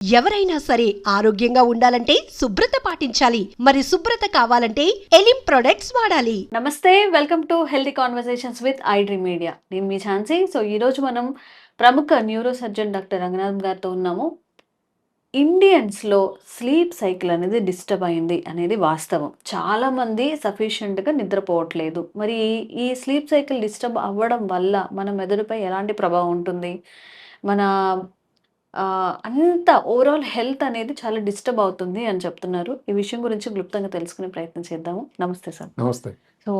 ఎవరైనా సరే ఆరోగ్యంగా ఉండాలంటే శుభ్రత పాటించాలి. మరి శుభ్రత కావాలంటే ఎలిం ప్రొడక్ట్స్ వాడాలి. నమస్తే, welcome to healthy conversations with iDream media. నేను మీ ఝాన్సీ. సో ఈరోజు మనం ప్రముఖ న్యూరో సర్జన్ డాక్టర్ రంగనాథ్ గారితో ఉన్నాము. ఇండియన్స్లో స్లీప్ సైకిల్ అనేది డిస్టర్బ్ అయింది అనేది వాస్తవం. చాలామంది సఫిషియెంట్గా నిద్రపోవట్లేదు. మరి ఈ స్లీప్ సైకిల్ డిస్టర్బ్ అవ్వడం వల్ల మన మెదడుపై ఎలాంటి ప్రభావం ఉంటుంది? మన అంతా ఓవరాల్ హెల్త్ అనేది చాలా డిస్టర్బ్ అవుతుంది అని చెప్తున్నారు. ఈ విషయం గురించి క్లుప్తంగా తెలుసుకునే ప్రయత్నం చేద్దాము. నమస్తే సార్. నమస్తే. సో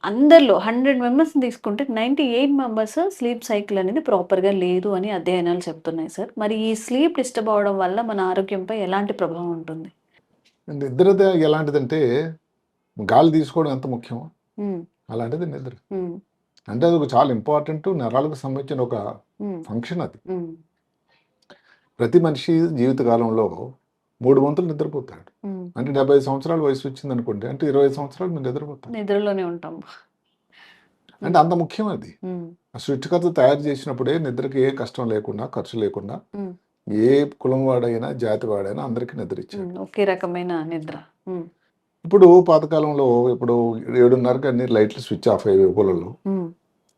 అందరిలో 100 మెంబర్స్‌ని తీసుకుంటే 98 మెంబర్స్ స్లీప్ సైకిల్ అనేది ప్రాపర్‌గా లేదు అని అధ్యయనాలు చెప్తున్నాయి సార్. మరి ఈ స్లీప్ డిస్టర్బ్ అవ్వడం వల్ల మన ఆరోగ్యంపై ఎలాంటి ప్రభావం ఉంటుంది? నిద్రది ఎలాంటిదంటే గాలి తీసుకోవడం ఎంత ముఖ్యం హ్మ్. అలాంటిది నిద్ర. హ్మ్. అంటే అది ఒక చాలా ఇంపార్టెంట్ నరాలకు సంబంధించిన ఒక హ్మ్. ఫంక్షన్ అది. హ్మ్. ప్రతి మనిషి జీవితకాలంలో 3 వంతులు నిద్రపోతాడు. హ్మ్. అంటే 75 సంవత్సరాల వయసు వచ్చింది అనుకోండి, అంటే 20 సంవత్సరాలు మీరు నిద్రపోతారు. నిద్రలోనే ఉంటాం. అంటే అంత ముఖ్యం అది. హ్మ్. ఆ సృష్టికర్త తయారు చేసినప్పుడే నిద్రకి ఏ కష్టం లేకుండా, ఖర్చు లేకుండా హ్మ్. ఏ కులం వాడైనా జాతి వాడైనా అందరికీ నిద్ర ఇచ్చాడు. ఒకే రకమైన నిద్ర. హ్మ్. ఇప్పుడు పాతకాలంలో ఇప్పుడు 7:30కి అన్ని లైట్లు స్విచ్ ఆఫ్ అయ్యేవి ఊళ్ళలో. హ్మ్.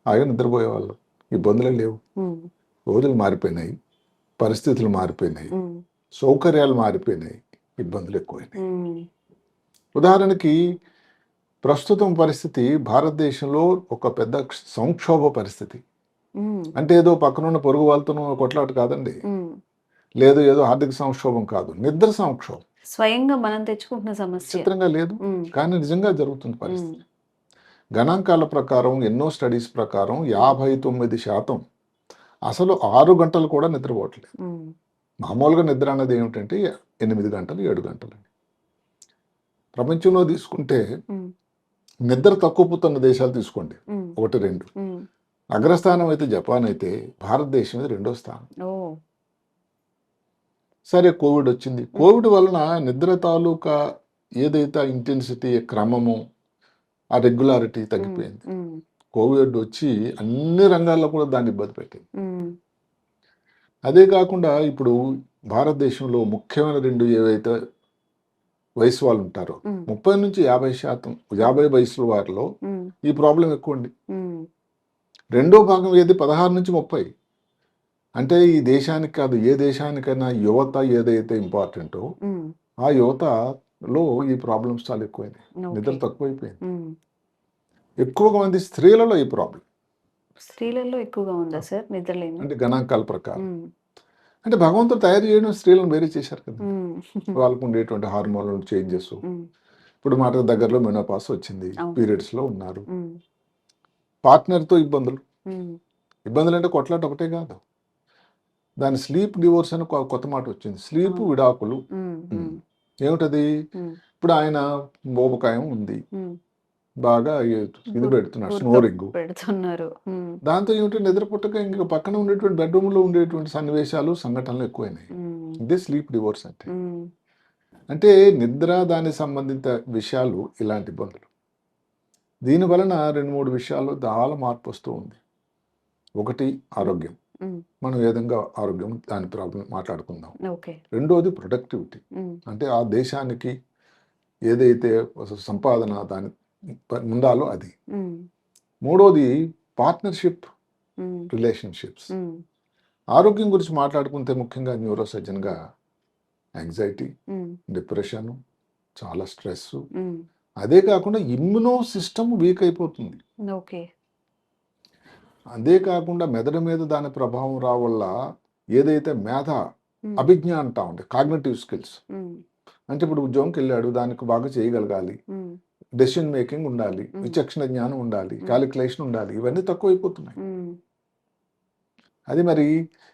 హాయిగా నిద్రపోయేవాళ్ళు. ఇబ్బందులే లేవు. హ్మ్. రోజులు మారిపోయినాయి, పరిస్థితులు మారిపోయినాయి, హ్మ్. సౌకర్యాలు మారిపోయినాయి, ఇబ్బందులు ఎక్కువైనాయి. హ్మ్. ఉదాహరణకి ప్రస్తుతం పరిస్థితి భారతదేశంలో ఒక పెద్ద సంక్షోభ పరిస్థితి. హ్మ్. అంటే ఏదో పక్కనున్న పొరుగు వాళ్ళతోనూ కొట్లాట కాదండి, హ్మ్. లేదు ఏదో ఆర్థిక సంక్షోభం కాదు, నిద్ర సంక్షోభం. స్వయంగా మనం తెచ్చుకుంటున్న సమస్య. చిత్రంగా లేదు, హ్మ్. కానీ నిజంగా జరుగుతుంది హ్మ్. పరిస్థితి. గణాంకాల ప్రకారం, ఎన్నో స్టడీస్ ప్రకారం 59% అసలు 6 గంటలు కూడా నిద్రపోవట్లేదు. హ్మ్. మామూలుగా నిద్ర అన్నది ఏమిటంటే 8 గంటలు, 7 గంటలు. ప్రపంచంలో తీసుకుంటే హ్మ్. నిద్ర తక్కువ పోతున్న దేశాలు తీసుకోండి, హ్మ్. 1, 2. హ్మ్. అగ్రస్థానం అయితే జపాన్ అయితే, భారతదేశం ఇది 2వ స్థానం. ఓహ్! సరే కోవిడ్ వచ్చింది. కోవిడ్ వలన నిద్ర తాలూకా ఏదైతే ఇంటెన్సిటీ, క్రమము, ఆ రెగ్యులారిటీ తగ్గిపోయింది. హ్మ్. కోవిడ్ వచ్చి అన్ని రంగాల్లో కూడా దాన్ని ఇబ్బంది పెట్టింది. హ్మ్. అదే కాకుండా ఇప్పుడు భారతదేశంలో ముఖ్యమైన 2 ఏవైతే వయసు వాళ్ళు ఉంటారో, హ్మ్. 30 నుంచి 50%, 50 వయసుల వారిలో హ్మ్. ఈ ప్రాబ్లం ఎక్కువ అండి. హ్మ్. రెండో భాగం ఏది 16 నుంచి 30. అంటే ఈ దేశానికి కాదు, ఏ దేశానికైనా యువత ఏదైతే ఇంపార్టెంటో హ్మ్. ఆ యువతలో ఈ ప్రాబ్లమ్స్ చాలా ఎక్కువైనాయి. నిద్ర ఓకే. తక్కువైపోయింది. హ్మ్. ఎక్కువగా మంది స్త్రీలలో ఈ ప్రాబ్లం. స్త్రీలలో ఎక్కువగా ఉందా సార్ నిద్రలేమి? అంటే గణాంకాల ప్రకారం. హ్మ్. అంటే భగవంతుడు తయారు చేయడం స్త్రీలను వేరే చేశారు కదా. హ్మ్. వాళ్ళకు ఉండేటువంటి హార్మోనల్ చేంజెస్. హ్మ్. ఇప్పుడు మాట దగ్గరలో మెనోపాస్ వచ్చింది, అవును. పీరియడ్స్లో ఉన్నారు, హ్మ్. పార్ట్నర్తో ఇబ్బందులు. హ్మ్. ఇబ్బందులు అంటే కొట్లాట ఒకటే కాదు, దాని స్లీప్ డివోర్స్ అని కొత్త మాట వచ్చింది. స్లీప్ అవును. విడాకులు. హ్మ్. హ్మ్. ఏమిటది? హ్మ్. ఇప్పుడు ఆయన మోపకాయం ఉంది, హ్మ్. బాగా ఇది పెడుతున్నాడు, గురక స్నోరింగ్. పెడుతున్నారు. హ్మ్. దాంతో ఏమిటి, నిద్ర పుట్టక ఇంక పక్కన ఉండేటువంటి బెడ్రూమ్లో ఉండేటువంటి సన్నివేశాలు, సంఘటనలు ఎక్కువైనాయి. హ్మ్. ఇదే స్లీప్ డివోర్స్ అంటే. హ్మ్. అంటే నిద్ర దానికి సంబంధిత విషయాలు ఇలాంటి ఇబ్బందులు. దీని వలన 2, 3 విషయాల్లో చాలా మార్పు వస్తూ ఉంది. ఒకటి ఆరోగ్యం. హ్మ్. మనం ఏ విధంగా ఆరోగ్యం దాని ప్రాబ్లం మాట్లాడుకుందాం. ఓకే. రెండోది ప్రొడక్టివిటీ. హ్మ్. అంటే ఆ దేశానికి ఏదైతే సంపాదన దాని ఉండాలో అది. హ్మ్. మూడోది పార్ట్నర్షిప్ హ్మ్. రిలేషన్షిప్స్. హ్మ్. ఆరోగ్యం గురించి మాట్లాడుకుంటే ముఖ్యంగా న్యూరో సర్జన్గా యాంగ్జైటీ, హ్మ్. డిప్రెషను, చాలా స్ట్రెస్సు. హ్మ్. అదే కాకుండా ఇమ్యూనో సిస్టమ్ వీక్ అయిపోతుంది. ఓకే. అదే కాకుండా మెదడు మీద దాని ప్రభావం రావల్ల ఏదైతే హ్మ్. అభిజ్ఞ అంటామండి, కాగ్నిటివ్ స్కిల్స్. హ్మ్. అంటే ఇప్పుడు ఉద్యోగంకి వెళ్ళాడు, దానికి బాగా చేయగలగాలి, హ్మ్. డెసిషన్ మేకింగ్ ఉండాలి, హ్మ్. విచక్షణ జ్ఞానం ఉండాలి, క్యాలిక్యులేషన్ ఉండాలి, ఇవన్నీ తక్కువైపోతున్నాయి. హ్మ్. అది మరి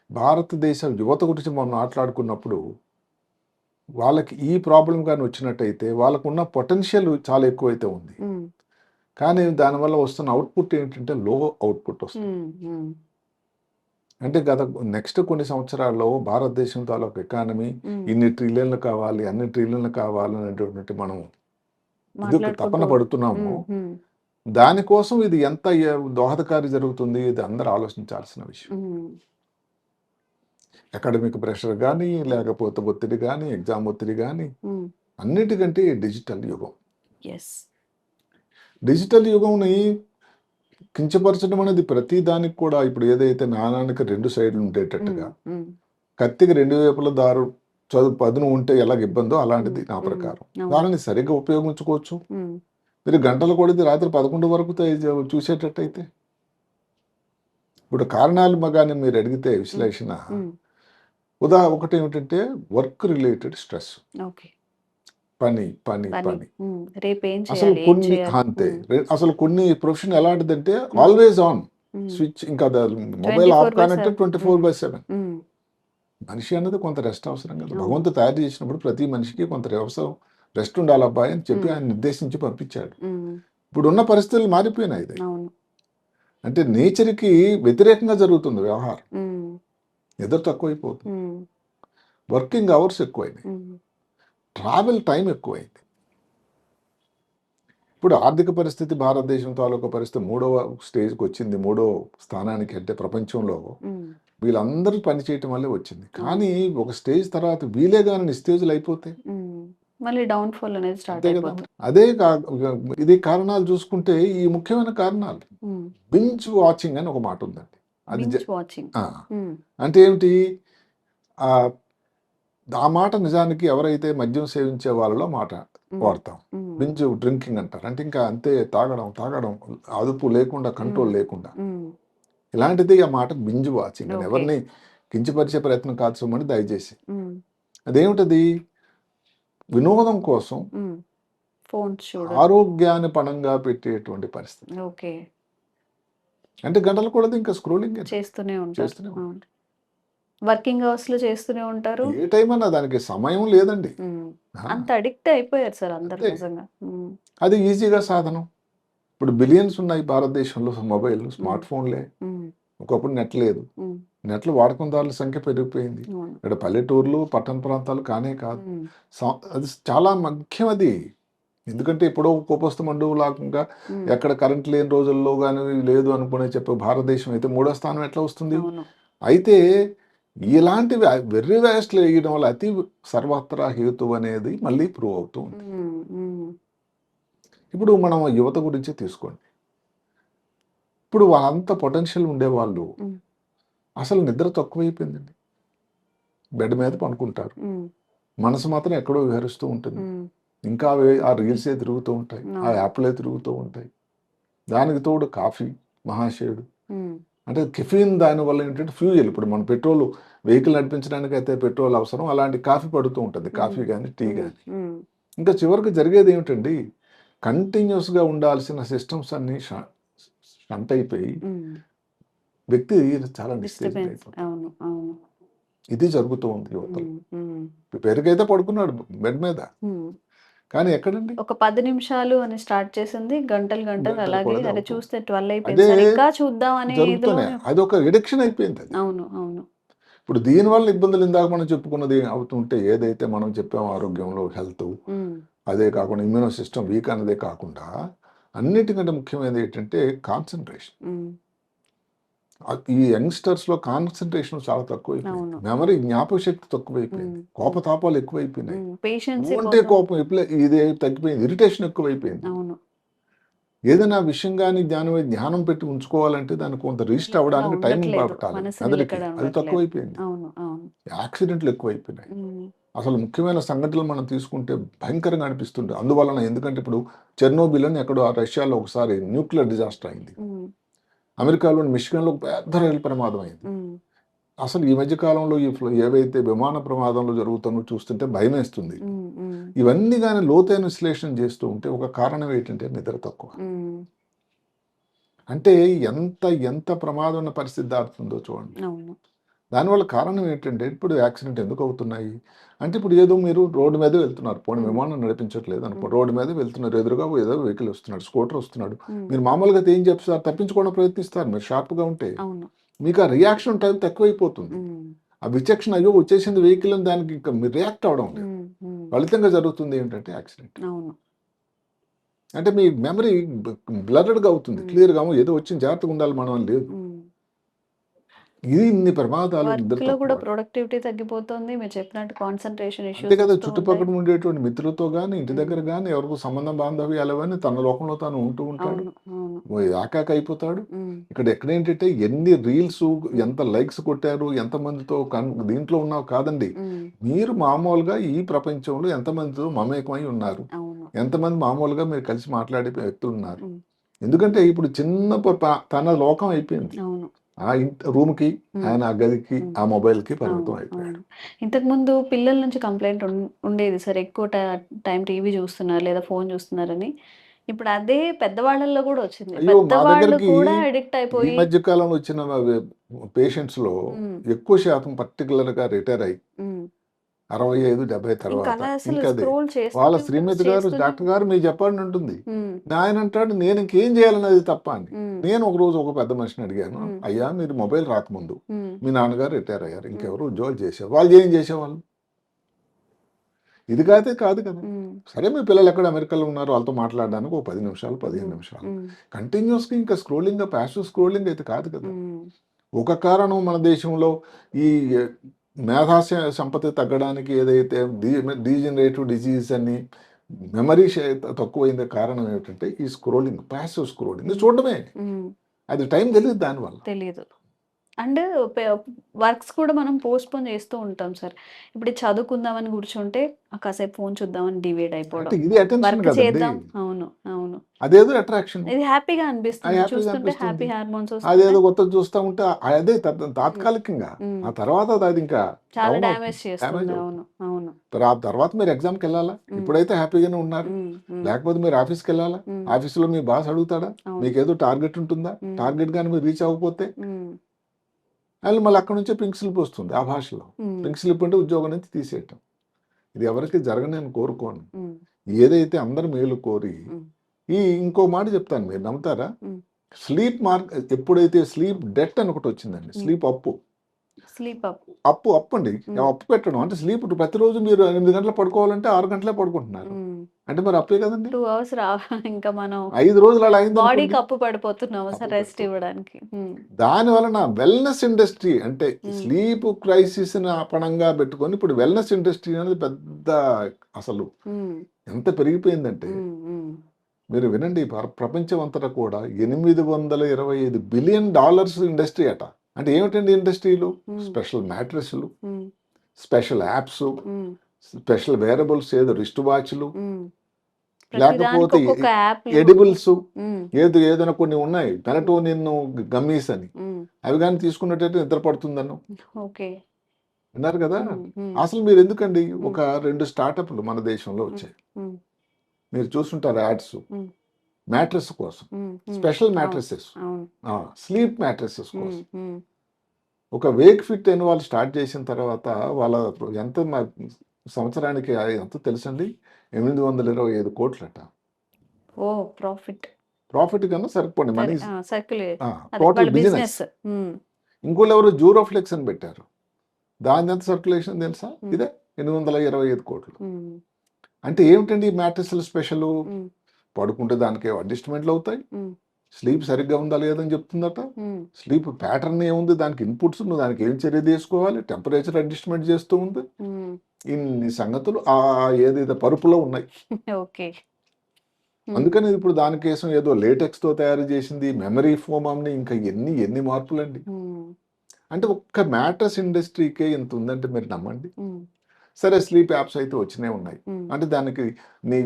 భారతదేశ యువత గురించి మనం మాట్లాడుకున్నప్పుడు వాళ్ళకి ఈ ప్రాబ్లం కానీ వచ్చినట్టయితే వాళ్ళకున్న పొటెన్షియల్ చాలా ఎక్కువైతే ఉంది. హ్మ్. కానీ దానివల్ల వస్తున్న అవుట్పుట్ ఏంటంటే లో అవుట్పుట్ వస్తుంది. హ్మ్. హ్మ్. అంటే నెక్స్ట్ కొన్ని సంవత్సరాల్లో భారతదేశం తాలూకు ఎకానమీ హ్మ్. ఇన్ని ట్రిలియన్లు కావాలి, అన్ని ట్రిలియన్లు కావాలి అనేటువంటి మనం ఇది తపన మాట్లాడుకుంటూ పడుతున్నాము. హ్మ్. హ్మ్. దానికోసం ఇది ఎంత దోహదకారి జరుగుతుంది, ఇది అందరూ ఆలోచించాల్సిన విషయం. హ్మ్. అకాడమిక్ ప్రెషర్ కానీ, లేకపోతే ఒత్తిడి కానీ, ఎగ్జామ్ ఒత్తిడి కానీ, ఉమ్, అన్నిటికంటే డిజిటల్ యుగం. ఎస్. డిజిటల్ యుగంని కించపరచడం అనేది ప్రతి దానికి కూడా ఇప్పుడు ఏదైతే నాణానికి 2 సైడ్లు ఉండేటట్టుగా ఉమ్, కత్తికి 2 వైపుల దారు పదును ఉంటే ఎలాగ ఇబ్బందో అలాంటిది నా ప్రకారం. అవును. దానిని సరిగ్గా ఉపయోగించుకోవచ్చు. ఉమ్, మీరు గంటలు కొడితే రాత్రి 11 వరకు చూసేటట్టయితే ఇప్పుడు కారణాలు కానీ మీరు అడిగితే విశ్లేషణ ఉమ్, ఒకటి ఏమిటంటే వర్క్ రిలేటెడ్ స్ట్రెస్, ఓకే. పని పని పని. పని రేపు ఏం అసలు చేయాలి, ఏం కొన్ని చేయాలి. అంతే అసలు కొన్ని ప్రొఫెషన్ ఎలాంటిదంటే ఆల్వేస్ ఆన్ స్విచ్, ఇంకా మొబైల్ ఆఫ్ 24/7. కానంటే 24/7. ఉమ్, మనిషి అన్నది కొంత రెస్ట్ అవసరం కదా. అవును. భగవంతుడు తయారు చేసినప్పుడు ప్రతి మనిషికి కొంత అవసరం, రెస్ట్ ఉండాలి అబ్బాయి అని చెప్పి ఆయన నిర్దేశించి పంపించాడు. ఉమ్, ఇప్పుడున్న పరిస్థితులు మారిపోయినాయి. ఇది అవును. అంటే నేచర్కి వ్యతిరేకంగా జరుగుతుంది వ్యవహారం. ఉమ్, ఎదురు తక్కువైపోతుంది, ఉమ్, వర్కింగ్ అవర్స్ ఎక్కువైనాయి, ఉమ్, ట్రావెల్ టైం ఎక్కువైంది. ఇప్పుడు ఆర్థిక పరిస్థితి భారతదేశం తాలూకా పరిస్థితి 3వ స్టేజ్కి వచ్చింది, 3వ స్థానానికి. అంటే ప్రపంచంలో ఉమ్, వీళ్ళందరూ పనిచేయటం వల్లే వచ్చింది. కానీ ఒక స్టేజ్ తర్వాత వీలే కానీ నిస్తేజులు అయిపోతే ఉమ్. మళ్ళీ డౌన్ఫాల్ అనేది స్టార్ట్ అంతే కదా. అయిపోతుంది. అదే ఇది కారణాలు చూసుకుంటే ఈ ముఖ్యమైన కారణాలు బింజ్ వాచింగ్ అని ఒక మాట ఉందండి. అది వాచింగ్. అంటే ఏమిటి? ఆ ఆ మాట నిజానికి ఎవరైతే మద్యం సేవించే వాళ్ళలో మాట వాడతాం. బింజ్ డ్రింకింగ్ అంటారు. అంటే ఇంకా అంతే తాగడం తాగడం అదుపు లేకుండా, కంట్రోల్ లేకుండా. ఇలాంటిది ఆ మాట బింజ్ వాచింగ్ అని. Okay. ఎవరిని కించపరిచే ప్రయత్నం కాదు సుమని దయచేసి. అదేమిటది? వినోదం కోసం ఫోన్ చూడడం. ఆరోగ్యాన్ని పణంగా పెట్టేటువంటి పరిస్థితి. ఓకే. అంటే గంటలు కూడా ఇంకా స్క్రోలింగ్ చేస్తూనే చేస్తూనే ఉంటారు. అవును. వర్కింగ్ అవర్స్ లో చేస్తూనే ఉంటారు. ఏ టైం అన్నా దానికి సమయం లేదండి. అంత అడిక్ట్ అయిపోయారు సార్ అందరు అంతే. నిజంగా. అది ఈజీగా సాధనం. ఇప్పుడు బిలియన్స్ ఉన్నాయి భారతదేశంలో మొబైల్, స్మార్ట్ ఫోన్లే. ఒకప్పుడు నెట్ లేదు. నెట్లు వాడకందారుల సంఖ్య పెరిగిపోయింది. అవును. ఇక్కడ పల్లెటూర్లు, పట్టణ ప్రాంతాలు కానే కాదు. అది చాలా ముఖ్యం అది. ఎందుకంటే ఇప్పుడు కోపస్తు మండువు లాగా ఎక్కడ కరెంట్ లేని రోజుల్లో కానీ లేదు అనుకునే చెప్పే భారతదేశం అయితే 3వ స్థానం ఎట్లా వస్తుంది? అవును. అయితే ఇలాంటివి వెర్రి వ్యాస్ట్లు వేయడం వల్ల అతి సర్వత్రా హేతు అనేది మళ్ళీ ప్రూవ్ అవుతూ ఉంది. ఇప్పుడు మనం యువత గురించి తీసుకోండి. ఇప్పుడు వాళ్ళంత పొటెన్షియల్ ఉండేవాళ్ళు అసలు నిద్ర తక్కువైపోయిందండి. బెడ్ మీద పనుకుంటారు, మనసు మాత్రం ఎక్కడో విహరిస్తూ ఉంటుంది. ఇంకా ఆ రీల్సే తిరుగుతూ ఉంటాయి, ఆ యాప్లే తిరుగుతూ ఉంటాయి. దానికి తోడు కాఫీ మహాశయుడు. అంటే కెఫీన్ దానివల్ల ఏంటంటే ఫ్యూయల్. ఇప్పుడు మన పెట్రోల్ వెహికల్ నడిపించడానికి అయితే పెట్రోల్ అవసరం, అలాంటి కాఫీ పడుతూ ఉంటుంది, కాఫీ కానీ టీ కానీ. ఇంకా చివరికి జరిగేది ఏమిటండి? కంటిన్యూస్గా ఉండాల్సిన సిస్టమ్స్ అన్నీ షంట్ అయిపోయి వ్యక్తి చాలా డిస్టర్బ్ అయిపోతుంది. ఇది జరుగుతూ ఉంది యువతలో. పేరుకైతే పడుకున్నాడు బెడ్ మీద, కానీ ఎక్కడండి? ఒక 10 నిమిషాలు అని స్టార్ట్ చేసింది గంటలు గంటలు అలాగే. కూడా అరే అవుతుంది. చూస్తే 12 అయిపోయింది అదే సార్, ఇంకా చూద్దాం అనే జరుగుతూనే ఇదిలోనే. అది ఒక ఎడిక్షన్ అయిపోయింది అది. అవును. అవును. ఇప్పుడు దీనివల్ల ఇబ్బందులు ఇందాక మనం చెప్పుకున్నది అవుతుంటే, ఏదైతే మనం చెప్పామో ఆరోగ్యంలో హెల్త్, అదే కాకుండా ఇమ్యూనో సిస్టమ్ వీక్ అనేదే కాకుండా అన్నిటికంటే ముఖ్యమైనది ఏంటంటే కాన్సన్ట్రేషన్. ఈ యంగ్స్టర్స్లో కాన్సన్ట్రేషన్ చాలా తక్కువైపోయింది. మెమరీ, జ్ఞాపక శక్తి తక్కువైపోయింది. కోపతాపాలు ఎక్కువైపోయినాయి. అంటే కోపం ఇదే తగ్గిపోయింది. ఇరిటేషన్ ఎక్కువైపోయింది. అవును. ఏదైనా విషయం కానీ ధ్యానం పెట్టి ఉంచుకోవాలంటే దానికి కొంత రిజిస్టర్ అవ్వడానికి టైం పట్టాలి. మెదడుకి అది తక్కువైపోయింది. యాక్సిడెంట్లు ఎక్కువైపోయినాయి. అసలు ముఖ్యమైన సంఘటనలు మనం తీసుకుంటే భయంకరంగా అనిపిస్తుంది. అందువలన ఎందుకంటే ఇప్పుడు చెర్నోబిల్ అని ఎక్కడో రష్యాలో ఒకసారి న్యూక్లియర్ డిజాస్టర్ అయింది. అమెరికాలోని మిషిగన్లో పెద్ద రైలు ప్రమాదం అయింది. అసలు ఈ మధ్య కాలంలో ఏవైతే విమాన ప్రమాదంలో జరుగుతానో చూస్తుంటే భయం వేస్తుంది. ఇవన్నీ కానీ లోతైన విశ్లేషణ చేస్తూ ఉంటే ఒక కారణం ఏంటంటే నిద్ర తక్కువ. అంటే ఎంత ఎంత ప్రమాదం ఉన్న పరిస్థితి దాటుతుందో చూడండి. దానివల్ల కారణం ఏంటంటే ఇప్పుడు యాక్సిడెంట్ ఎందుకు అవుతున్నాయి అంటే, ఇప్పుడు ఏదో మీరు రోడ్డు మీద వెళ్తున్నారు, పోనీ విమానం నడిపించట్లేదు అనుకో, రోడ్డు మీద వెళ్తున్నారు, ఎదురుగా ఏదో వెహికల్ వస్తున్నాడు, స్కూటర్ వస్తున్నాడు, మీరు మామూలుగా ఏం చెప్తారు? తప్పించుకోవడం ప్రయత్నిస్తారు. మీరు షార్ప్గా ఉంటే మీకు ఆ రియాక్షన్ టైం తక్కువైపోతుంది. ఆ విచక్షణ, అయ్యో వచ్చేసింది వెహికల్ అని దానికి ఇంకా మీరు రియాక్ట్ అవడం లేదు. ఫలితంగా జరుగుతుంది ఏంటంటే యాక్సిడెంట్. అంటే మీ మెమరీ బ్లర్డ్గా అవుతుంది, క్లియర్గా ఏదో వచ్చింది జాగ్రత్తగా ఉండాలి మనం అని లేదు. ఇది ఇన్ని ప్రమాదాలు నిద్ర వర్క్ లో కూడా తక్కువ. ప్రొడక్టివిటీ తగ్గిపోతుంది. మీరు చెప్పినట్టు కాన్సన్ట్రేషన్ అంతే ఇష్యూస్ కదా, వస్తూ చుట్టుపక్కల ఉంటాయి. ఉండేటువంటి మిత్రులతో కానీ ఇంటి ఉమ్, దగ్గర కానీ ఎవరికి సంబంధ బాంధవ్యాలు అవన్నీ తన లోకంలో తాను ఉంటూ ఉంటాడు, అవును, అవును. ఆకాక అయిపోతాడు. ఉమ్, ఇక్కడ ఎక్కడేంటంటే ఎన్ని రీల్స్ ఉమ్, ఎంత లైక్స్ కొట్టారు, ఎంతమందితో దీంట్లో ఉన్నావు కాదండి. ఉమ్, మీరు మామూలుగా ఈ ప్రపంచంలో ఎంతమందితో మమేకమై ఉన్నారు, అవును. ఎంతమంది మామూలుగా మీరు కలిసి మాట్లాడే వ్యక్తులు ఉన్నారు. ఉమ్, ఎందుకంటే ఇప్పుడు చిన్న తన లోకం అయిపోయింది. అవును. ఆ రూమ్కి, ఉమ్, ఆయన ఆ గదికి, ఉమ్, ఆ మొబైల్కి అవును, పరిమితం అయిపోయాడు. అవును. ఇంతకు ముందు పిల్లల నుంచి కంప్లైంట్ ఉండేది సార్, ఎక్కువ టైం టీవీ చూస్తున్నారు లేదా ఫోన్ చూస్తున్నారని. ఇప్పుడు అదే పెద్దవాళ్ళల్లో కూడా వచ్చింది. అయ్యో, మా పెద్దవాళ్ళు దగ్గరికి కూడా అడిక్ట్ ఈ అయిపోయి. మధ్య కాలంలో వచ్చిన పేషెంట్స్లో ఉమ్, ఎక్కువ శాతం పర్టికులర్గా రిటైర్ అయ్యి ఉమ్. 65-70 ఇంకా తర్వాత అలా అసలు ఇంకా అదే స్క్రోల్ వాళ్ళ చేస్తూనే శ్రీమతి గారు, డాక్టర్ గారు మీరు చెప్పండి ఉంటుంది. ఉమ్, ఆయన అంటాడు నేను ఇంకేం చేయాలన్నది తప్ప అని. ఉమ్, నేను ఒక రోజు ఒక పెద్ద మనిషిని అడిగాను, ఉమ్, అయ్యా మీరు మొబైల్ రాకముందు ఉమ్, మీ నాన్నగారు రిటైర్ అయ్యారు, ఉమ్, ఇంకెవరు ఉద్యోగాలు చేసేవారు, వాళ్ళు ఏం చేసేవాళ్ళు? ఇది కాదే కాదు కదా. ఉమ్, సరే మీ పిల్లలు ఎక్కడ అమెరికాలో ఉన్నారు, వాళ్ళతో మాట్లాడడానికి ఒక 10 నిమిషాలు 15 ఉమ్, నిమిషాలు ఉమ్, కంటిన్యూస్గా ఇంకా స్క్రోలింగ్, ప్యాసివ్ స్క్రోలింగ్ అయితే కాదు కదా. ఉమ్, ఒక కారణం మన దేశంలో ఈ మేధా సంపత్తి తగ్గడానికి ఏదైతే డీజనరేటివ్ డిజీజ్ అని మెమరీ తక్కువైంది కారణం ఏమిటంటే ఈ స్క్రోలింగ్, ప్యాసివ్ స్క్రోలింగ్ చూడడమే. ఉమ్. అది టైం తెలియదు దానివల్ల. తెలీదు. అండ్ వర్క్స్ కూడా మనం పోస్ట్‌పోన్ చేస్తూ ఉంటాం సార్. ఇప్పుడు ఇది చదువుకుందామని కూర్చుంటే కాసేపు ఫోన్ చూద్దామని డివైడ్ అయిపోవడం. అంటే ఇది అటెన్షన్ వర్క్ కదండి, చేద్దాం. అవును, అవును. అదేదో అట్రాక్షన్, ఇది హ్యాపీగా అది అనిపిస్తుంది. హ్యాపీగా చూస్తుంటే అనిపిస్తుంది. హ్యాపీ హార్మోన్స్ అదేదో వస్తున్నాయి. కొత్తది చూస్తూ ఉంటే అదే హ్మ్. తాత్కాలికంగా, హ్మ్. ఆ తర్వాత అది ఇంకా చాలా డౌన్ అవుతుంది, డ్యామేజ్ డ్యామేజ్ చేస్తుంది. అవుతుంది. అవును, అవును. ఆ తర్వాత మీరు ఎగ్జామ్కి వెళ్ళాలా, హ్మ్. ఇప్పుడైతే హ్యాపీగానే ఉన్నారు, హ్మ్. హ్మ్. లేకపోతే మీరు ఆఫీస్కి వెళ్ళాలా, హ్మ్. ఆఫీస్లో మీ బాస్ అడుగుతాడా, అవును. మీకు ఏదో టార్గెట్ ఉంటుందా, హ్మ్. టార్గెట్ కానీ మీరు రీచ్ అవ్వకపోతే హ్మ్. వాళ్ళు మళ్ళీ అక్కడ నుంచే పింక్ స్లిప్ వస్తుంది ఆ భాషలో. హ్మ్. పింక్ స్లిప్ అంటే ఉద్యోగం నుంచి తీసేయటం. ఇది ఎవరికి జరగని నేను కోరుకోను. హ్మ్. ఏదైతే అందరు మేలు కోరి హ్మ్. ఇంకో మాట చెప్తాను, మీరు నమ్ముతారా? హ్మ్. స్లీప్ ఎప్పుడైతే స్లీప్ డెట్ అని ఒకటి వచ్చిందండి, హ్మ్. స్లీప్ అప్పు. Sleep up. అప్పు అండి, హ్మ్. అప్పు పెట్టడం అంటే స్లీప్ ప్రతిరోజు మీరు 8 గంటలు పడుకోవాలంటే 6 గంటలే పడుకుంటున్నారు, హ్మ్. అంటే మరి అప్పే కదండి. 2 అవర్స్ ఇంకా మనం 5 రోజులు అలా అయింది బాడీకి అనుకోండి, అప్పు పడిపోతున్నాము అప్పు సార్ రెస్ట్ పడిపోతుంది. ఇవ్వడానికి. హ్మ్. దాని వలన వెల్నెస్ ఇండస్ట్రీ అంటే హ్మ్. స్లీప్ క్రైసిస్ పణంగా పెట్టుకొని ఇప్పుడు వెల్నెస్ ఇండస్ట్రీ అనేది పెద్ద అసలు హ్మ్. ఎంత పెరిగిపోయిందంటే, హ్మ్. హ్మ్. మీరు వినండి, ప్రపంచం అంతటా కూడా $825 బిలియన్ ఇండస్ట్రీ అట. అంటే ఏమిటండి ఇండస్ట్రీలు? హ్మ్. స్పెషల్ మ్యాట్రెస్లు, హ్మ్. స్పెషల్ యాప్స్, హ్మ్. స్పెషల్ వేరబుల్స్, ఏదో రిస్ట్ వాచ్లు, హ్మ్. ప్రతిదానికి లేకపోతే ఒక్కొక్క యాప్‌లు. ఎడిబుల్స్, హ్మ్. ఏదైనా కొన్ని ఉన్నాయి మెలటోనిన్ గమ్మీస్ అని, హ్మ్. అవి కానీ తీసుకున్నట్టయితే నిద్ర పడుతుందను ఓకే. విన్నారు కదా. హ్మ్. హ్మ్. అసలు మీరు ఎందుకండి, హ్మ్. ఒక 2 స్టార్టప్లు మన దేశంలో హ్మ్. వచ్చాయి, హ్మ్. మీరు చూస్తుంటారు యాడ్స్, హ్మ్. మ్యాట్రెస్ కోసం, హ్మ్. హ్మ్. స్పెషల్ అవును, మ్యాట్రెసెస్, అవును. స్లీప్ మ్యాట్రెసెస్ హ్మ్. కోసం. హ్మ్. ఒక వేక్ ఫిట్ అని వాళ్ళు స్టార్ట్ చేసిన తర్వాత వాళ్ళ ఎంత సంవత్సరానికి ఎంత తెలుసండి, 825 కోట్లట. ఓహ్! ప్రాఫిట్. ప్రాఫిట్ కన్నా సరిపోండి సరే. Money, circulate. అదే టోటల్ వాళ్ళ బిజినెస్. బిజినెస్. హ్మ్. ఇంకోళ్ళు ఎవరు జూరోఫ్లెక్స్ అని పెట్టారు, దాని ఎంత సర్క్యులేషన్ తెలుసా, హ్మ్. ఇదే 825 కోట్లు. హ్మ్. అంటే ఏమిటండి ఈ మ్యాట్రెస్ల స్పెషల్? హ్మ్. పడుకుంటే దానికి అడ్జస్ట్మెంట్లు అవుతాయి, హ్మ్. స్లీప్ సరిగ్గా ఉందా లేదని చెప్తుందట, హ్మ్. స్లీప్ ప్యాటర్న్ ఏముంది, దానికి ఇన్పుట్స్, నువ్వు దానికి ఏం చర్య తీసుకోవాలి, టెంపరేచర్ అడ్జస్ట్మెంట్ చేస్తూ ఉంది, హ్మ్. ఇన్ని సంగతులు ఏదైతే పరుపులో ఉన్నాయి. ఓకే. హ్మ్. అందుకని ఇప్పుడు దానికోసం ఏదో లేటెక్స్తో తయారు చేసింది, మెమరీ ఫోమ్ అని, ఇంకా ఎన్ని మార్పులండి. హ్మ్. అంటే ఒక్క మ్యాట్రస్ ఇండస్ట్రీకే ఇంత ఉందంటే మీరు నమ్మండి. హ్మ్. సరే, స్లీప్ యాప్స్ అయితే వచ్చినే ఉన్నాయి, హ్మ్. అంటే దానికి నీ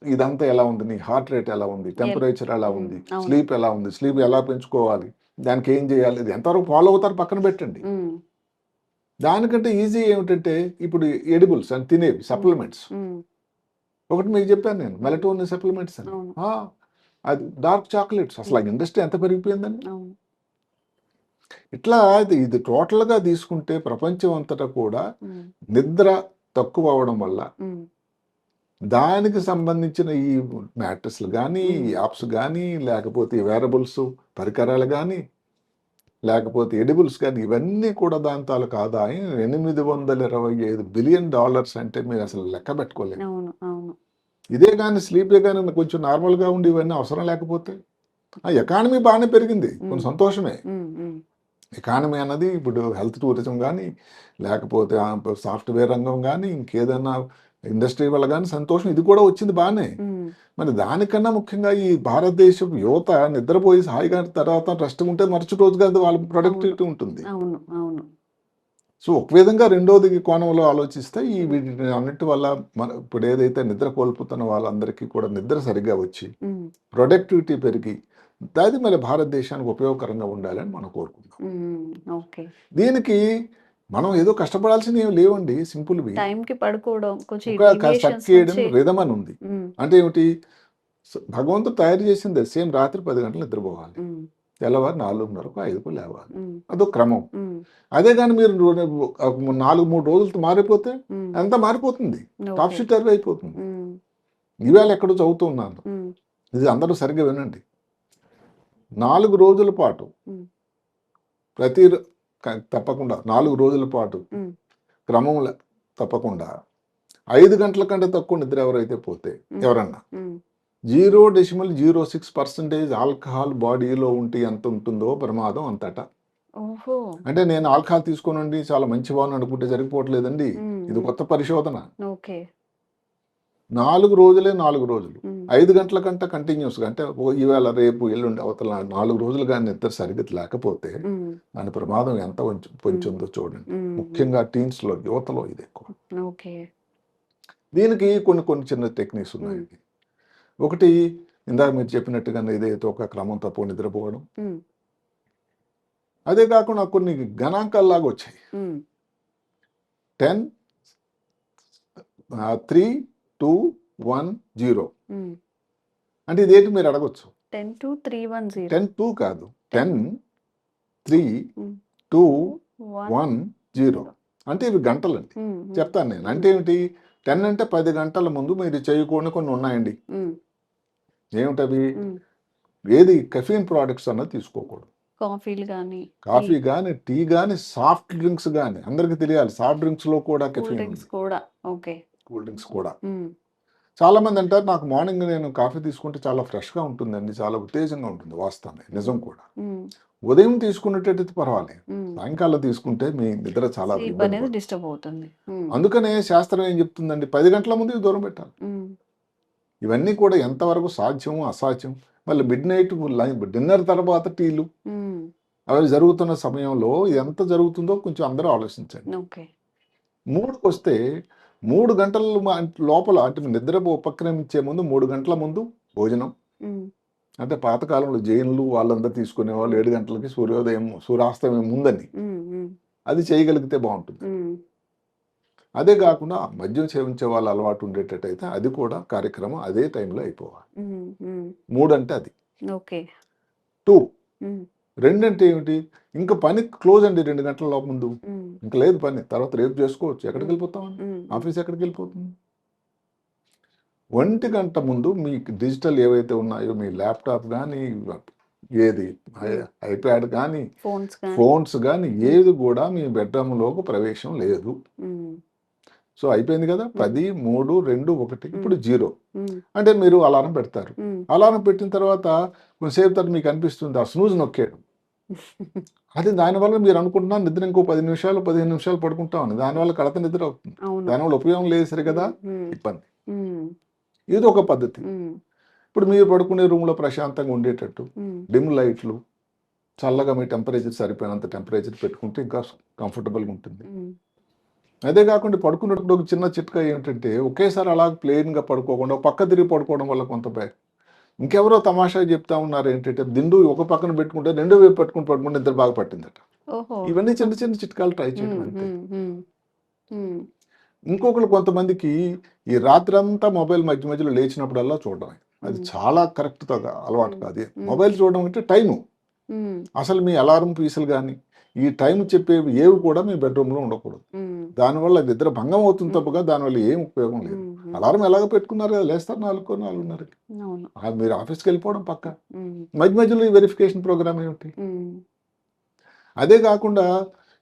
ఇదంతా ఎలా ఉంది, నీ హార్ట్ రేట్ ఎలా ఉంది, టెంపరేచర్ ఎలా హ్మ్. ఉంది, అవును. స్లీప్ ఎలా ఉంది, స్లీప్ ఎలా పెంచుకోవాలి, దానికి ఏం చేయాలి, ఇది ఎంతవరకు ఫాలో అవుతారు పక్కన పెట్టండి. హ్మ్. దానికంటే ఈజీ ఏమిటంటే ఇప్పుడు ఎడిబుల్స్ అని తినేవి హ్మ్. సప్లిమెంట్స్. హ్మ్. ఒకటి మీకు చెప్పాను నేను, హ్మ్. మెలటోనిన్ సప్లిమెంట్స్ అని. అవును, అది డార్క్ చాక్లెట్స్, అసలు ఆ హ్మ్. ఇండస్ట్రీ ఎంత పెరిగిపోయిందని. అవును. ఇట్లా ఇది టోటల్గా తీసుకుంటే ప్రపంచం అంతటా కూడా హ్మ్. నిద్ర తక్కువ అవడం వల్ల హ్మ్. దానికి సంబంధించిన ఈ మ్యాట్రెస్లు కానీ, ఈ హ్మ్. యాప్స్ కానీ, లేకపోతే ఈ వేరబుల్స్ పరికరాలు కానీ, లేకపోతే ఎడిబుల్స్ కానీ, ఇవన్నీ కూడా దాని తాలూకు ఆదాయం $825 బిలియన్ అంటే మీరు అసలు లెక్క పెట్టుకోలేరు. అవును, అవును. ఇదే కానీ స్లీపే కానీ కొంచెం నార్మల్గా ఉండి ఇవన్నీ అవసరం లేకపోతే ఆ ఎకానమీ బాగానే పెరిగింది, హ్మ్. కొంచెం సంతోషమే. హ్మ్. హ్మ్. ఎకానమీ అన్నది ఇప్పుడు హెల్త్ టూరిజం కానీ, లేకపోతే సాఫ్ట్వేర్ రంగం కానీ, ఇంకేదన్నా ఇండస్ట్రీ వల్ల కానీ సంతోషం, ఇది కూడా వచ్చింది బాగానే. మరి దానికన్నా ముఖ్యంగా ఈ భారతదేశం యువత నిద్రపోయి హాయిగా తర్వాత రెస్ట్ ఉంటే మరుసటి రోజు కాదు వాళ్ళ ప్రొడక్టివిటీ ఉంటుంది. అవును అవును సో ఒక విధంగా రెండోది కోణంలో ఆలోచిస్తే ఈ వీటి అన్నిటి వల్ల ఇప్పుడు ఏదైతే నిద్ర కోల్పోతున్న వాళ్ళందరికీ కూడా నిద్ర సరిగ్గా వచ్చి ప్రొడక్టివిటీ పెరిగి అది మరి భారతదేశానికి ఉపయోగకరంగా ఉండాలని మనం కోరుకుంటాం. ఓకే. దీనికి మనం ఏదో కష్టపడాల్సినవి ఏమి లేవండి, సింపుల్వి. టైంకి పడుకోవడం, కొంచెం ఒక deviations సర్కేడియన్ నుంచి- రిథమ్ అని ఉంది. అంటే ఏమిటి, భగవంతుడు తయారు చేసింది సేమ్ రాత్రి 10 గంటలు నిద్రపోవాలి, తెల్లవారు 4:30కు 5కు లేవాలి, అదో క్రమం. అదే కానీ మీరు 4-3 రోజులతో మారిపోతే అంతా మారిపోతుంది, టాప్ షీట్ అయిపోతుంది. ఈవేళ ఎక్కడో చదువుతున్నాను, ఇది అందరూ సరిగ్గా వినండి. 4 రోజుల పాటు తప్పకుండా 4 రోజుల పాటు క్రమంలో తప్పకుండా 5 గంటల కంటే తక్కువ నిద్ర ఎవరైతే పోతే ఎవరన్నా 0.06% ఆల్కహాల్ బాడీలో ఉంటే ఎంత ఉంటుందో ప్రమాదం అంతటా. అంటే నేను ఆల్కహాల్ తీసుకోనండి చాలా మంచి వాడిని అనుకుంటే సరిపోవట్లేదండి, ఇది కొత్త పరిశోధన. 4 రోజులే 4 రోజులు 5 గంటల కంటే కంటిన్యూస్గా, అంటే ఈవేళ రేపు ఎల్లుండి అవతల 4 రోజులు కానీ నిద్ర సరిగ్గా లేకపోతే దాని ప్రమాదం ఎంత పొంచుందో చూడండి. ముఖ్యంగా టీన్స్లో, యువతలో ఇది ఎక్కువ. దీనికి కొన్ని చిన్న టెక్నిక్స్ ఉన్నాయి. ఒకటి ఇందాక మీరు చెప్పినట్టుగా ఏదైతే ఒక క్రమం తప్పు నిద్రపోవడం, అదే కాకుండా కొన్ని గణాంకాల్లాగా వచ్చాయి. 10, 3, 2, 1, 0 అంటే ఇదేంటి మీరు అడగొచ్చు. 10, 2, 3, 1, 0 10, 2 కాదు, 10, 3, 2, 1, 0 అంటే ఇవి గంటలండి. చెప్తాను నేను. అంటే ఏమిటి, 10 అంటే 10 గంటల ముందు మీరు చేయకూడని కొన్ని ఉన్నాయండి. ఏమిటవి, ఏది కెఫీన్ ప్రోడక్ట్స్ అన్నది తీసుకోకూడదు. కాఫీ కానీ, టీ కానీ, సాఫ్ట్ డ్రింక్స్ కానీ. అందరికి తెలియాలి సాఫ్ట్ డ్రింక్స్ లో కూడా కెఫీన్ ఉంది. కూల్ డ్రింక్స్ కూడా. చాలా మంది అంటారు నాకు మార్నింగ్ నేను కాఫీ తీసుకుంటే చాలా ఫ్రెష్ గా ఉంటుందండి, చాలా ఉత్తేజంగా ఉంటుంది. వాస్తవమే, నిజం కూడా. ఉదయం తీసుకున్నట్టయితే పర్వాలేదు, సాయంకాలం తీసుకుంటే మీ నిద్ర చాలా డిస్టర్బ్ అవుతుంది. అందుకనే శాస్త్రం ఏం చెప్తుందండి, 10 గంటల ముందు ఇవి దూరం పెట్టాలి. ఇవన్నీ కూడా ఎంతవరకు సాధ్యమో అసాధ్యం. మళ్ళీ మిడ్ నైట్ డిన్నర్ తర్వాత టీలు అవి జరుగుతున్న సమయంలో ఎంత జరుగుతుందో కొంచెం అందరూ ఆలోచించండి. 3కి వస్తే 3 గంటల లోపల, అంటే నిద్ర ఉపక్రమించే ముందు 3 గంటల ముందు భోజనం. అంటే పాతకాలంలో జైన్లు వాళ్ళందరూ తీసుకునేవాళ్ళు 7 గంటలకి సూర్యాస్తమయం ముందని. అది చేయగలిగితే బాగుంటుంది. అదే కాకుండా మద్యం సేవించే వాళ్ళు అలవాటు ఉండేటట్టయితే అది కూడా కార్యక్రమం అదే టైంలో అయిపోవాలి. 3 అంటే అది. 2 అంటే ఏమిటి, ఇంకా పని క్లోజ్ అండి 2 గంటల లోపు ముందు ఇంకా లేదు పని, తర్వాత రేపు చేసుకోవచ్చు. ఎక్కడికి వెళ్ళిపోతామని, ఆఫీస్ ఎక్కడికి వెళ్ళిపోతుంది. 1 గంట ముందు మీ డిజిటల్ ఏవైతే ఉన్నాయో, మీ ల్యాప్టాప్ కానీ, ఏది ఐప్యాడ్ కానీ, ఫోన్స్ కానీ, ఏది కూడా మీ బెడ్రూమ్లోకి ప్రవేశం లేదు. సో అయిపోయింది కదా. 10, 3, 2, 1 ఇప్పుడు 0 అంటే మీరు అలారం పెడతారు. అలారం పెట్టిన తర్వాత కొంతసేపు తర్వాత మీకు అనిపిస్తుంది ఆ స్నూజ్ నొక్కేయడం. అది దానివల్ల మీరు అనుకుంటున్నారు నిద్ర ఇంకో 10 నిమిషాలు 15 నిమిషాలు పడుకుంటామని, దానివల్ల కడత నిద్ర అవుతుంది. దానివల్ల ఉపయోగం లేదు సరి కదా, ఇబ్బంది. ఇది ఒక పద్ధతి. ఇప్పుడు మీరు పడుకునే రూమ్లో ప్రశాంతంగా ఉండేటట్టు డిమ్ లైట్లు, చల్లగా మీ టెంపరేచర్ సరిపోయినంత టెంపరేచర్ పెట్టుకుంటే ఇంకా కంఫర్టబుల్గా ఉంటుంది. అదే కాకుండా పడుకున్నప్పుడు ఒక చిన్న చిట్కా ఏంటంటే, ఒకేసారి అలా ప్లెయిన్గా పడుకోకుండా ఒక పక్క తిరిగి పడుకోవడం వల్ల కొంత ఇంకెవరో తమాషా చెప్తా ఉన్నారు ఏంటంటే, దిండు ఒక పక్కన పెట్టుకుంటే 2 వైపు పెట్టుకుని పడుకుంటే నిద్ర బాగా పట్టిందట. ఇవన్నీ చిన్న చిన్న చిట్కాలు ట్రై చేయడం అంతే. ఇంకొకరు కొంతమందికి ఈ రాత్రి అంతా మొబైల్ మధ్య మధ్యలో లేచినప్పుడల్లా చూడడం, అది చాలా కరెక్ట్ అలవాటు కాదు. మొబైల్ చూడడం అంటే టైము, అసలు మీ అలారం పీసులు కానీ ఈ టైం చెప్పేవి ఏవి కూడా మీ బెడ్రూమ్లో ఉండకూడదు. దానివల్ల నిద్ర భంగం అవుతుంది తప్పగా దానివల్ల ఏం ఉపయోగం లేదు. అలారం ఎలాగ పెట్టుకున్నారు కదా, లేస్తారు 4:30కి, మీరు ఆఫీస్కి వెళ్ళిపోవడం పక్క. మధ్య మధ్యలో ఈ వెరిఫికేషన్ ప్రోగ్రామ్ ఏమిటి. అదే కాకుండా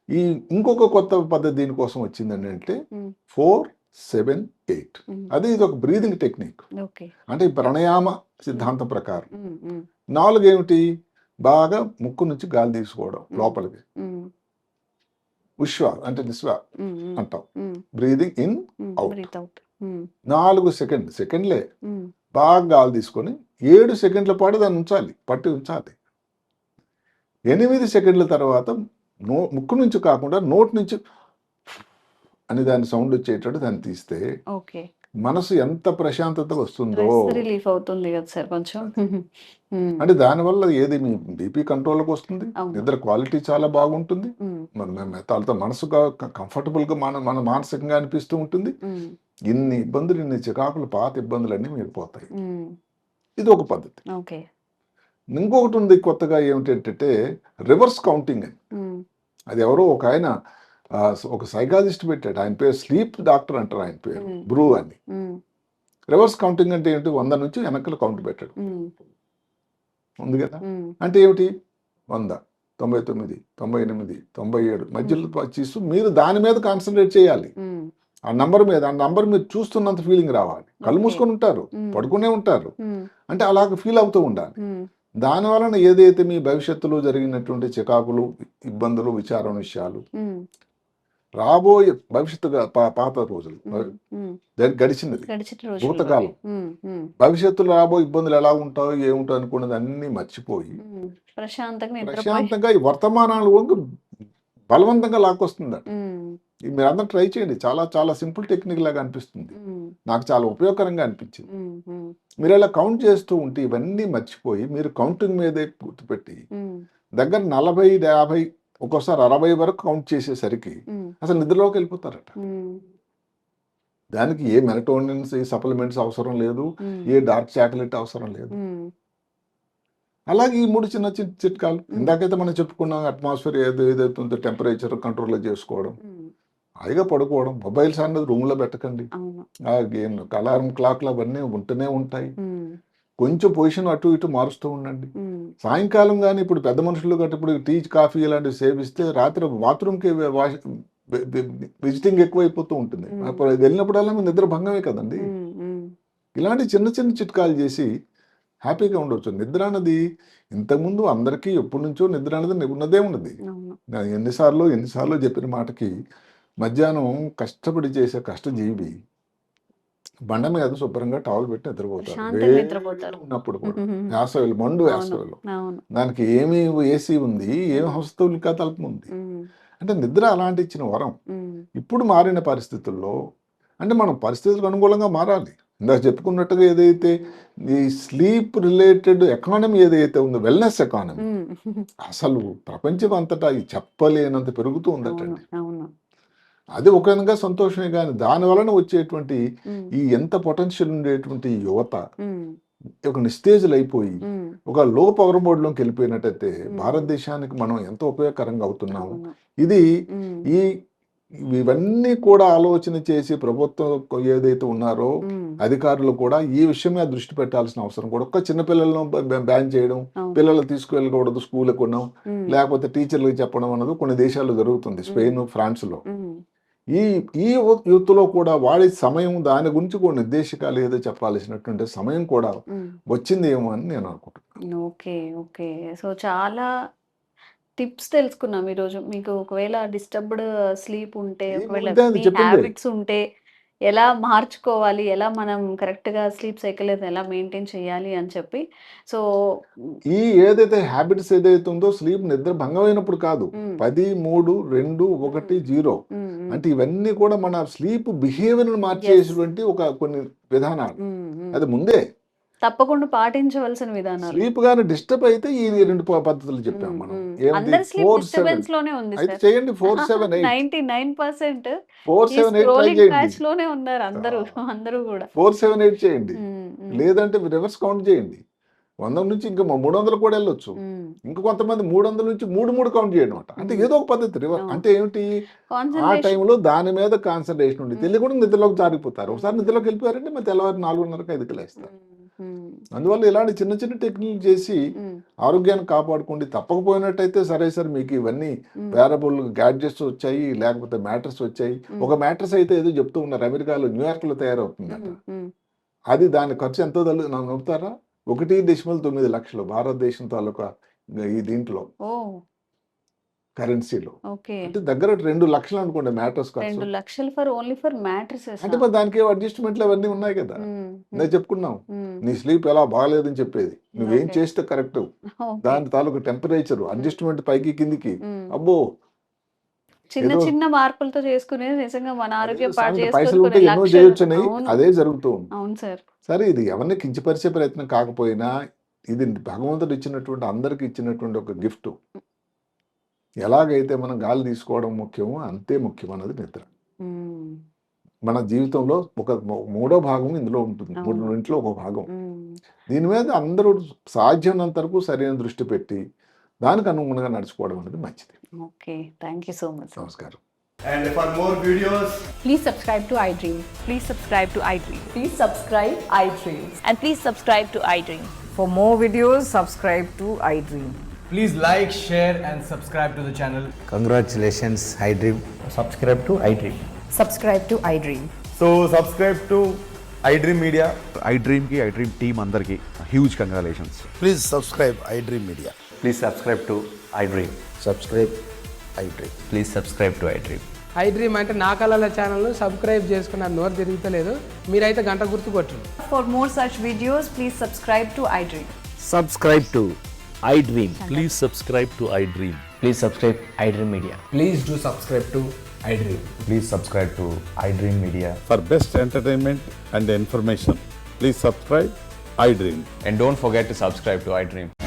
ఈ ఇంకొక కొత్త పద్ధతి దీనికోసం వచ్చిందండి అంటే 4-7-8. అది ఇది ఒక బ్రీదింగ్ టెక్నిక్. అంటే ప్రాణాయామ సిద్ధాంతం ప్రకారం 4 ఏమిటి, బాగా ముక్కు నుంచి గాలి తీసుకోవడం లోపలికి, ఉమ్, ఉశ్వ అంటే నిశ్వ ఉమ్, ఉమ్, అంటాం, um, breathing in um, out. breathe out. 4 సెకండ్లే ఉమ్, బాగా గాలి తీసుకొని 7 సెకండ్ల పాటు దాన్ని ఉంచాలి, పట్టి ఉంచాలి. 8 సెకండ్ల తర్వాత ముక్కు నుంచి కాకుండా నోటి నుంచి అని దాని సౌండ్ వచ్చేటట్టు దాన్ని తీస్తే ఓకే, మనసు ఎంత ప్రశాంతత వస్తుందో. స్ట్రెస్ రిలీఫ్ అవుతుంది కదా సార్ కొంచెం. ఉమ్, అంటే దానివల్ల ఏది మీ బీపీ కంట్రోల్కి వస్తుంది, అవును. నిద్ర క్వాలిటీ చాలా బాగుంటుంది, ఉమ్, వాళ్ళతో మనసుగా కంఫర్టబుల్గా మన మానసికంగా అనిపిస్తూ ఉంటుంది. ఉమ్, ఇన్ని ఇబ్బందులు, ఇన్ని చికాకులు, పాత ఇబ్బందులన్నీ మీరు పోతాయి. ఉమ్, ఇది ఒక పద్ధతి. ఓకే. ఇంకొకటి ఉంది కొత్తగా, ఏమిటంటే రివర్స్ కౌంటింగ్ అని. ఉమ్, అది ఎవరో ఒక ఆయన ఒక సైకాలజిస్ట్ పెట్టాడు, ఆయన పేరు స్లీప్ డాక్టర్ అంటారు, ఆయన పేరు బ్రూ అని. ఉమ్, రివర్స్ కౌంటింగ్ అంటే ఏంటి? 100 నుంచి వెనకల కౌంట్ పెట్టాడు ఉమ్, ఉంది కదా. ఉమ్, అంటే ఏమిటి? 100, 99, 98, 97 మధ్యలో చేస్తూ మీరు దాని మీద కాన్సన్ట్రేట్ చేయాలి. ఉమ్, ఆ నంబర్ మీద, ఆ నంబర్ మీరు చూస్తున్నంత ఫీలింగ్ రావాలి. కళ్ళు Okay. మూసుకొని ఉంటారు, ఉమ్, పడుకునే ఉంటారు, ఉమ్, అంటే అలాగ ఫీల్ అవుతూ ఉండాలి. ఉమ్, దాని వలన ఏదైతే మీ భవిష్యత్తులో జరిగినటువంటి చికాకులు, ఇబ్బందులు, విచారం విషయాలు, ఉమ్, రాబోయే భవిష్యత్తుగా పాత రోజులు, ఉమ్, ఉమ్, గడిచినది, గడిచిన రోజుల్లో. భూతకాలం, ఉమ్, ఉమ్, భవిష్యత్తులో రాబోయే ఇబ్బందులు ఎలా ఉంటాయో ఏముంటాయో అనుకున్నది అన్ని మర్చిపోయి ఉమ్, ప్రశాంతంగా నిద్రపోయి. ప్రశాంతంగా ఈ వర్తమానాలు వంక బలవంతంగా లాక్కొస్తుందట. ఉమ్, ఇది మీరు అందరూ ట్రై చేయండి, చాలా చాలా సింపుల్ టెక్నిక్ లాగా అనిపిస్తుంది, ఉమ్, నాకు చాలా ఉపయోగకరంగా అనిపించింది. ఉమ్, ఉమ్, మీరు ఇలా కౌంట్ చేస్తూ ఉంటే ఇవన్నీ మర్చిపోయి మీరు కౌంటింగ్ మీదే గుర్తుపెట్టి ఉమ్, దగ్గర 40, 50, ఒక్కోసారి 60 వరకు కౌంట్ చేసేసరికి ఉమ్, అసలు నిద్రలోకి వెళ్ళిపోతారట. ఉమ్, దానికి ఏ మెలటోనిన్స్, ఏ సప్లిమెంట్స్ అవసరం లేదు, ఉమ్, ఏ డార్క్ చాక్లెట్ అవసరం లేదు. ఉమ్, అలాగే ఈ 3 చిన్న చిన్న చిట్కాలు ఇందాకైతే మనం చెప్పుకున్నాం, అట్మాస్ఫియర్ ఏదైతే ఉందో టెంపరేచర్ కంట్రోల్లో చేసుకోవడం, ఉమ్, హాయిగా పడుకోవడం, మొబైల్స్ అన్నది రూమ్లో పెట్టకండి, అవును. ఆ గేమ్ అలారం క్లాక్లు అవన్నీ ఉంటూనే ఉంటాయి, ఉమ్, కొంచెం పొజిషన్ అటు ఇటు మారుస్తూ ఉండండి. ఉమ్, సాయంకాలం కానీ ఇప్పుడు పెద్ద మనుషులు గట్రా ఇప్పుడు టీ కాఫీ ఇలాంటివి సేవిస్తే రాత్రి బాత్రూమ్కి విజిటింగ్ ఎక్కువైపోతూ ఉంటుంది, అప్పుడు వెళ్ళినప్పుడల్లా మీ నిద్ర భంగమే కదండి. ఉమ్, ఉమ్, ఇలాంటి చిన్న చిన్న చిట్కాలు చేసి హ్యాపీగా ఉండొచ్చు. నిద్ర అన్నది ఇంతకుముందు అందరికీ ఎప్పటి నుంచో నిద్ర అన్నది ఉన్నదే ఉన్నది. అవును. నేను ఎన్నిసార్లు చెప్పిన మాటకి, మధ్యాహ్నం కష్టపడి చేసే కష్టజీవి బండ మీద శుభ్రంగా టవల్ పెట్టి నిద్రపోతారు, ప్రశాంతంగా నిద్రపోతారు. ఉన్నప్పుడు కూడా. వేసవిలో, మండు అవును, వేసవిలో అవును. దానికి ఏమి ఏసీ ఉంది, ఏమి హస్తూలికా తలుపు ఉంది. ఉమ్, అంటే నిద్ర అలాంటి ఇచ్చిన వరం. ఉమ్, ఇప్పుడు మారిన పరిస్థితుల్లో అంటే మనం పరిస్థితులకు అనుకూలంగా మారాలి. ఇందాక చెప్పుకున్నట్టుగా ఏదైతే ఈ స్లీప్ రిలేటెడ్ ఎకానమీ ఏదైతే ఉందో, వెల్నెస్ ఎకానమీ, ఉమ్, అసలు ప్రపంచం అంతటా ఈ చెప్పలేనంత పెరుగుతూ అవును, ఉందటండి. అవును. అది ఒక విధంగా సంతోషమే, కానీ దాని వలన వచ్చేటువంటి ఉమ్, ఈ ఎంత పొటెన్షియల్ ఉండేటువంటి యువత ఉమ్, ఒక నిస్తేజులు అయిపోయి ఉమ్, ఒక లో పవర్ మోడ్లోకి వెళ్ళిపోయినట్టయితే ఉమ్, భారతదేశానికి మనం ఎంతో ఉపయోగకరంగా అవుతున్నాము. అవును. ఇది ఉమ్, ఇవన్నీ కూడా ఆలోచన చేసి ప్రభుత్వం ఏదైతే ఉన్నారో ఉమ్, అధికారులు కూడా ఈ విషయం మీద దృష్టి పెట్టాల్సిన అవసరం కూడా. ఒక్క చిన్నపిల్లలను బ్యాన్ చేయడం, అవును. పిల్లలు తీసుకువెళ్ళకూడదు స్కూల్కి కొన్నాం, ఉమ్, లేకపోతే టీచర్లకు చెప్పడం అన్నది కొన్ని దేశాల్లో జరుగుతుంది, స్పెయిన్, ఫ్రాన్స్లో. ఉమ్, ఈ ఈ యూత్లో కూడా వాడి సమయం, దాని గురించి కూడా నిర్దేశకాలు ఏదో చెప్పాల్సినటువంటి సమయం కూడా ఉమ్. వచ్చింది ఏమో అని నేను అనుకుంటున్నాను. Okay, okay. సో చాలా టిప్స్ తెలుసుకున్నాం ఈరోజు. మీకు ఒకవేళ డిస్టర్బ్డ్ స్లీప్ ఉంటే, ఒకవేళ ఏముంది అది మీ చెప్పిందే. హ్యాబిట్స్ ఉంటే ఎలా మార్చుకోవాలి, ఎలా మనం కరెక్ట్‌గా స్లీప్ సైకిల్ ఎలా మెయింటైన్ చేయాలి అని చెప్పి. సో ఈ ఏదైతే హ్యాబిట్స్ ఏదైతే ఉందో స్లీప్ నిద్ర భంగమైనప్పుడు కాదు, హ్మ్. 10, 3, 2, 1, 0 హ్మ్, హ్మ్. అంటే ఇవన్నీ కూడా మన స్లీప్ బిహేవియర్ను మార్చేటువంటి కొన్ని విధానాలు. హ్మ్, హ్మ్. అది ముందే తప్పకుండా పాటించవలసిన విధానాలు. స్లీప్ గాని డిస్టర్బ్ అయితే ఈ 2 పద్ధతులు చెప్పాం హ్మ్, మనం. హ్మ్. ఏమిటి? అందరి స్లీప్ 4, 7 డిస్టర్బెన్స్ లోనే ఉంది అయితే సార్. చేయండి. 4, 7, 8 99% 4, ఈ 7, 8 ట్రై స్క్రోలింగ్ చేయండి. ప్యాచ్ లోనే ఉన్నారు అందరూ. అందరూ కూడా. 4, 7, 8 చేయండి. హ్మ్, హ్మ్. లేదంటే రివర్స్ కౌంట్ చేయండి. 100 నుంచి ఇంకా 300 కూడా వెళ్ళొచ్చు. హ్మ్. ఇంకా కొంతమంది 300 నుంచి 3 కౌంట్ చేయడం అంట. అంటే ఏదో ఒక పద్ధతి రివర్స్ అవును. అంటే ఏమిటి? ఆ కాన్సంట్రేషన్. టైంలో దాని మీద కాన్సన్ట్రేషన్ ఉండి తెలియకుండా నిద్రలోకి జారిపోతారు. ఒకసారి హ్మ్. నిద్రలోకి వెళ్ళిపోయారంటే మరి తెల్లవారు 4:30కి 5కి లేస్తారు. హ్మ్, అందువల్ల ఇలాంటి చిన్న చిన్న టెక్నిక్ చేసి హ్మ్, ఆరోగ్యాన్ని కాపాడుకోండి. తప్పకపోయినట్టయితే సరే మీకు ఇవన్నీ హ్మ్, వేరబుల్ గ్యాడ్జెట్స్ వచ్చాయి, లేకపోతే మ్యాట్రెస్ వచ్చాయి. హ్మ్. ఒక మ్యాట్రెస్ అయితే ఏదో చెప్తూ ఉన్నారు, అమెరికాలో, న్యూయార్క్లో తయారవుతుందంట. హ్మ్, హ్మ్. అది దాని ఖర్చు ఎంతో నాకు నమ్ముతారా? 1.9 లక్షలు భారతదేశం తాలూకా ఈ దీంట్లో ఓ కరెన్సీలో. ఓకే. అంటే దగ్గర 2 లక్షలు అనుకోండి మ్యాట్రస్ ఖర్చు. 2 లక్షలు ఫర్ ఓన్లీ ఫర్ మ్యాట్రిసెస్. అంటే మరి దానికి అడ్జస్ట్మెంట్లు అవన్నీ ఉన్నాయి కదా. నేను చెప్పుకున్నాం నీ స్లీప్ ఎలా బాగాలేదని చెప్పేది, నువ్వేం Okay. చేస్తే కరెక్ట్, దాని తాలూకు టెంపరేచర్ అడ్జస్ట్మెంట్ పైకి కిందికి, అబ్బో చిన్న ఏదో- చిన్న మార్పులతో చేసుకునేది నిజంగా మన ఆరోగ్యం పాడు స్వామికి పైసలు ఉంటే చేసుకునే ఎన్నో లక్షలు. చేయొచ్చని అవును. అదే జరుగుతూ ఉంది. అవును సార్. సరే ఇది ఎవరిని కించపరిచే ప్రయత్నం కాకపోయినా ఇది భగవంతుడు ఇచ్చినటువంటి అందరికి ఇచ్చినటువంటి ఒక గిఫ్ట్. ఎలాగైతే మనం గాలి తీసుకోవడం ముఖ్యమో అంతే ముఖ్యం అన్నది నిద్ర. మ్మ్. మన జీవితంలో ఒక మూడో భాగం ఇందులో ఉంటుంది, అవును. మూడింట్లో ఒక భాగం. మ్మ్. దీని మీద అందరూ సాధ్యమైనంత వరకు సరైన దృష్టి పెట్టి దానికి అనుగుణంగా నడుచుకోవడం అనేది మంచిది. Okay, thank you so much. నమస్కారం. And for more videos, Please subscribe to iDream. Please subscribe to iDream. Please subscribe iDream. And please subscribe to iDream. For more videos, subscribe to iDream. please like, share, and subscribe to the channel. Congratulations, iDream. subscribe to iDream. Subscribe to iDream. So subscribe to iDream Media. iDream ki iDream team అందరికి huge congratulations. Please subscribe iDream Media. Please subscribe to iDream. Subscribe iDream. Please subscribe to iDream. iDream అంటే నా కళల ఛానల్ను subscribe చేసుకున్న నోరు తిరుగుతలేదు, మీరైతే గంట గుర్తు కొట్టండి. For more such videos, please subscribe to iDream. Subscribe to iDream. Please subscribe to iDream. Please subscribe iDream Media. Please do subscribe to iDream. Please subscribe to iDream Media. For best entertainment and information, please subscribe iDream. And don't forget to subscribe to iDream.